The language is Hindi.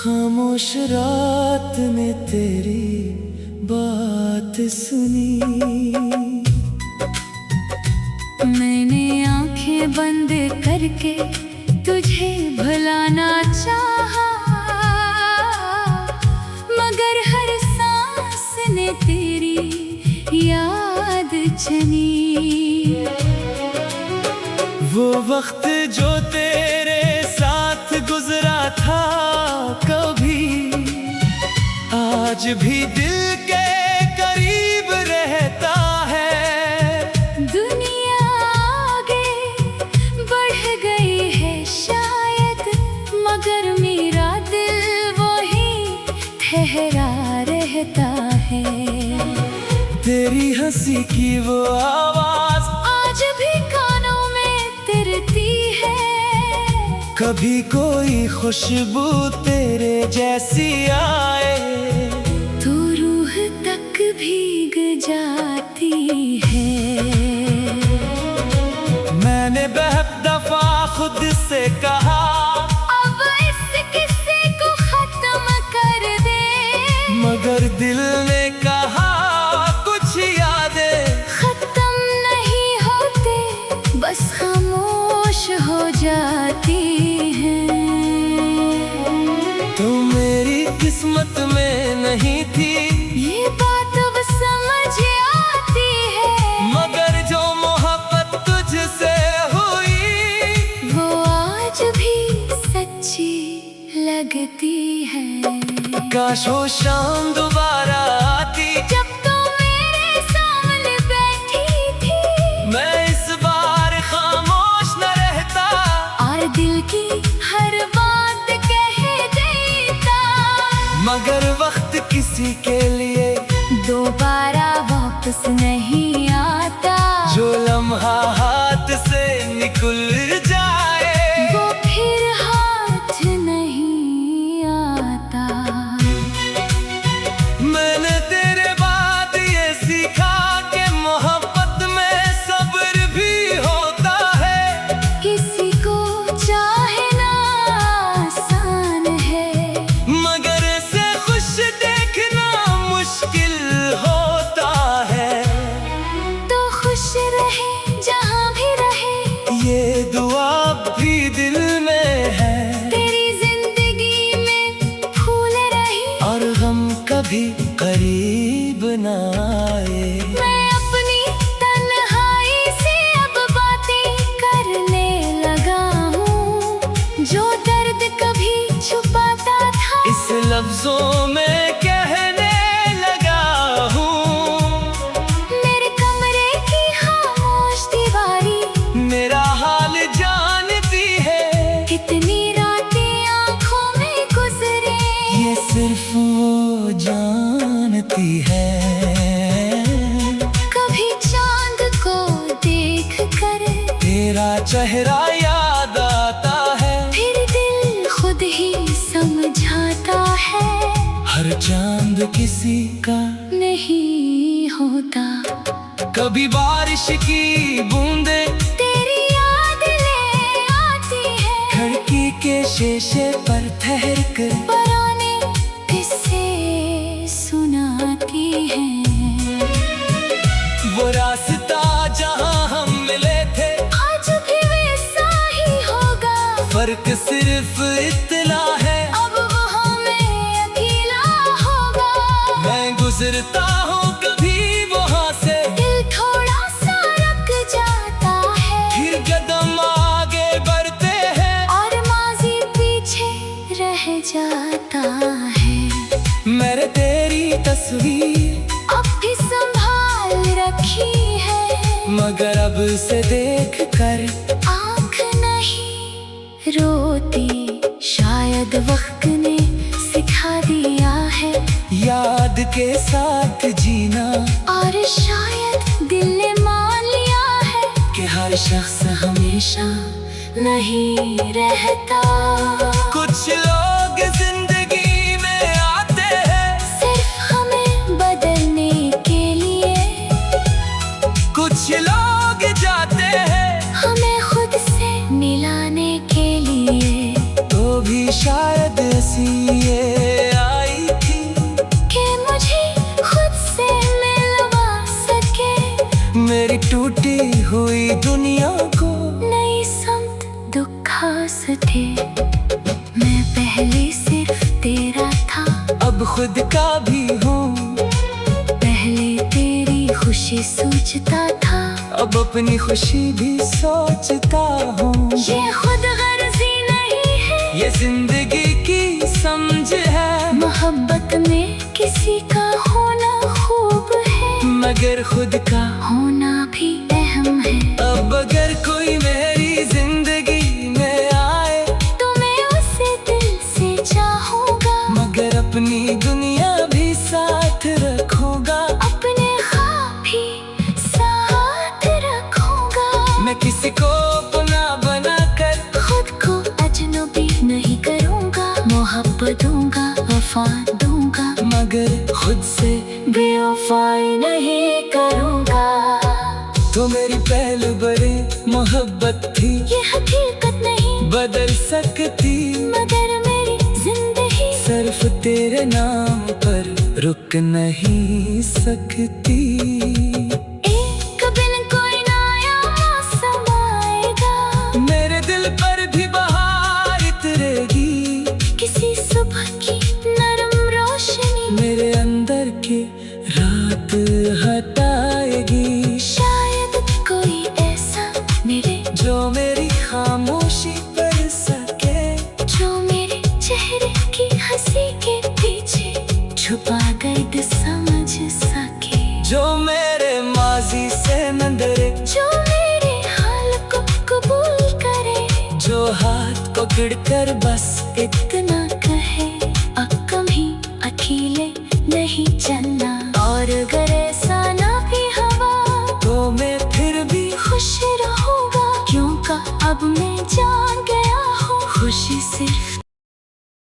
खामोश रात ने तेरी बात सुनी, मैंने आंखें बंद करके तुझे भुलाना चाहा, मगर हर सांस ने तेरी याद छनी। वो वक्त जो तेरे साथ गुजरा था कभी, आज भी दिल के करीब रहता है। दुनिया आगे बढ़ गई है शायद, मगर मेरा दिल वही ठहरा रहता है। तेरी हंसी की वो आवाज आज भी कानों में तिरती है, कभी कोई खुशबू तेरे जैसी आए तो रूह तक भीग जाती है। मैंने बहुत दफा खुद से कहा, अब इस किस्से को खत्म कर दे, मगर दिल ने कहा कुछ यादें खत्म नहीं होते, बस खामोश हो जाती हैं। तो मेरी किस्मत में नहीं थी ये बात अब समझ आती है, मगर जो मोहब्बत तुझसे हुई वो आज भी सच्ची लगती है। काश वो शाम दोबारा आती, जब तो मेरे सामने बैठी थी, मैं इस बार खामोश न रहता और दिल की हर बात कह देता, मगर वक्त किसी के लिए दोबारा वापस नहीं आता। जो लम्हा हाथ से निकल जाए वो फिर हाथ नहीं आता। मैंने तेरे बाद ये सीखा कि मोहब्बत में सब्र भी होता है, किसी को चाहना आसान है, मगर इसे खुश देखना मुश्किल होता है। तो खुश रहे जहाँ भी रहे, ये दुआ भी दिल में है, तेरी जिंदगी में फूल रही, और गम कभी करीब न आए। मैं अपनी तन्हाई से अब बातें करने लगा हूँ, जो दर्द कभी छुपाता था इस लफ्जों में कहने लगा हूँ। मेरे कमरे की खामोश दीवारी मेरा हाल जानती है, कितनी रातें आंखों में गुजरे, ये सिर्फ वो जानती है। कभी चांद को देख कर तेरा चेहरा याद आता है, फिर दिल खुद ही समझाता है, हर चांद किसी का नहीं होता। कभी बारिश की बूंदे तेरी याद ले आती है, खिड़की के शीशे पर ठहर कर पुराने किस्से सुनाती हैं। वो रास्ता जहाँ हम मिले थे, आज भी वैसा ही होगा, फर्क सिर्फ इतना है, अब वो हमें अकेला होगा। मैं गुजरता हूँ कभी वहाँ से, दिल थोड़ा सा रुक जाता है, फिर कदम आगे बढ़ते हैं, और माजी पीछे रह जाता है। मैंने तेरी तस्वीर अब भी संभाल रखी है, मगर अब से देख कर आँख नहीं रोती, शायद वक्त ने सिखा दिया है, याद के साथ जीना, और शायद दिल ने मान लिया है कि हर शख्स हमेशा नहीं रहता। कुछ लोग जिंदगी में आते हैं सिर्फ हमें बदलने के लिए, कुछ लोग जाते हैं हमें खुद से मिलाने के लिए। तो भी शायद शायद ऐसी ये आई थी कि मुझे खुद से मिलवा सके, मेरी टूटी हुई दुनिया को नई समत दुखा सके। मैं पहले सिर्फ तेरा था, अब खुद का भी हूँ। पहले तेरी खुशी सोचता था, अब अपनी खुशी भी सोचता हूँ। ये खुद गर्जी नहीं है, ये जिंदगी की समझ है। मोहब्बत में किसी का होना खूब है, मगर खुद का होना भी अहम है। अब अगर कोई मेरी जिंदगी में आए तो मैं उसे दिल से चाहूंगा, मगर अपनी दुनिया भी साथ रखूंगा। अपने ख्वाब भी साथ रखूंगा। मैं किसी को अपना बना कर खुद को अजनबी नहीं करूंगा, मोहब्बत दूंगा, वफा दूंगा, मगर खुद से बेवफाई नहीं करूंगा। तो मेरी पहले बड़ी मोहब्बत थी, ये हकीकत नहीं बदल सकती। मगर मेरी जिंदगी सिर्फ तेरे नाम पर रुक नहीं सकती। एक दिन कोई नया मौसम आएगा, मेरे दिल पर भी बहार उतरेगी। किसी सुबह की नरम रोशनी मेरे अंदर की रात हटाएगी। शायद कोई ऐसा मिले जो मेरी खामोशी पर सके, जो मेरे चेहरे की हंसी के पीछे छुपा दर्द समझ सके, जो मेरे माजी से न डरे, जो मेरे हाल को कबूल करे, जो हाथ पकड़ कर बस इतना